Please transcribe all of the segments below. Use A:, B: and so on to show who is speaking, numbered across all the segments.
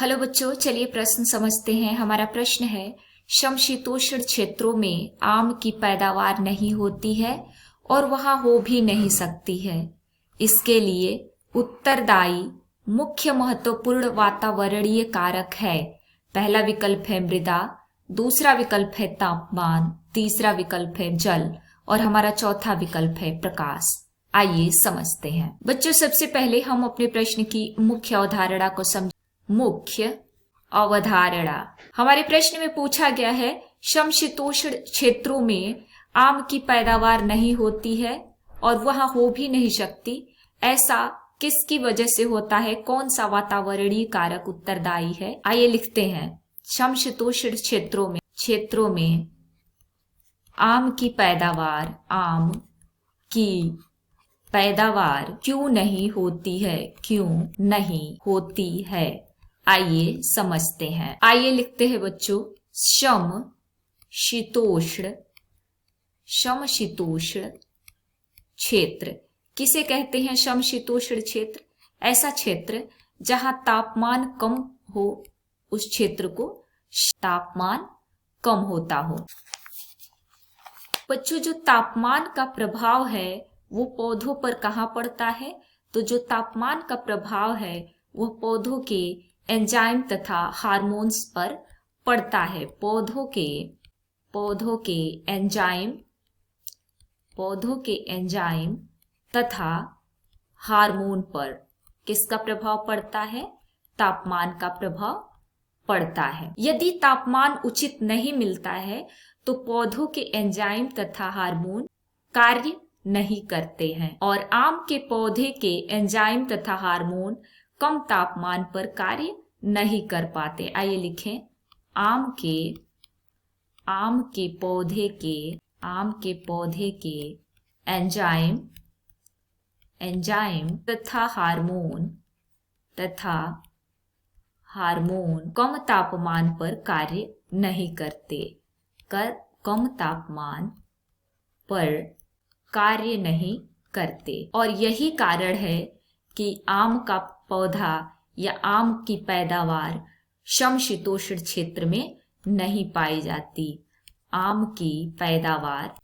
A: Hello बच्चों, चलिए प्रश्न समझते हैं। हमारा प्रश्न है, समशीतोष्ण क्षेत्रों में आम की पैदावार नहीं होती है और वहां हो भी नहीं सकती है। इसके लिए उत्तरदायी मुख्य महत्वपूर्ण वातावरणीय कारक है। पहला विकल्प है मृदा, दूसरा विकल्प है तापमान, तीसरा विकल्प है जल और हमारा चौथा विकल्प है प्रकाश। आइए समझते हैं। बच्चों, सबसे पहले हम अपने प्रश्न की मुख्य अवधारणा को समझ। मुख्य अवधारणा हमारे प्रश्न में पूछा गया है, समशीतोष्ण क्षेत्रों में आम की पैदावार नहीं होती है और वहां हो भी नहीं सकती। ऐसा किसकी वजह से होता है? कौन सा वातावरणीय कारक उत्तरदायी है? आइए लिखते हैं। समशीतोष्ण क्षेत्रों में आम की पैदावार क्यों नहीं होती है? क्यों नहीं होती है? आइए समझते हैं। आइए लिखते हैं बच्चों, समशीतोष्ण क्षेत्र किसे कहते हैं? समशीतोष्ण क्षेत्र ऐसा क्षेत्र जहां तापमान कम हो, उस क्षेत्र को तापमान कम होता हो। बच्चों, जो तापमान का प्रभाव है वो पौधों पर कहाँ पड़ता है? तो जो तापमान का प्रभाव है वह पौधों के एंजाइम तथा हार्मोन्स पर पड़ता है। पौधों के एंजाइम तथा हार्मोन पर किसका प्रभाव पड़ता है? तापमान का प्रभाव पड़ता है। यदि तापमान उचित नहीं मिलता है तो पौधों के एंजाइम तथा हार्मोन कार्य नहीं करते हैं और आम के पौधे के एंजाइम तथा हार्मोन कम तापमान पर कार्य नहीं कर पाते। आइए लिखें, आम के पौधे के एंजाइम तथा हार्मोन कम तापमान पर कार्य नहीं करते। कम तापमान पर कार्य नहीं करते और यही कारण है कि आम का पौधा या आम की पैदावार समशीतोष्ण क्षेत्र में नहीं पाई जाती। आम की पैदावार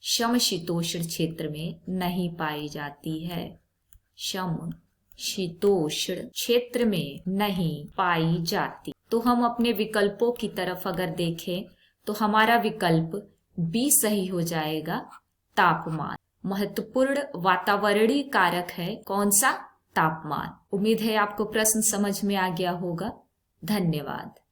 A: समशीतोष्ण क्षेत्र में नहीं पाई जाती है। समशीतोष्ण क्षेत्र में नहीं पाई जाती। तो हम अपने विकल्पों की तरफ अगर देखें तो हमारा विकल्प बी सही हो जाएगा। तापमान महत्वपूर्ण वातावरणीय कारक है। कौन सा? तापमान। उम्मीद है आपको प्रश्न समझ में आ गया होगा। धन्यवाद।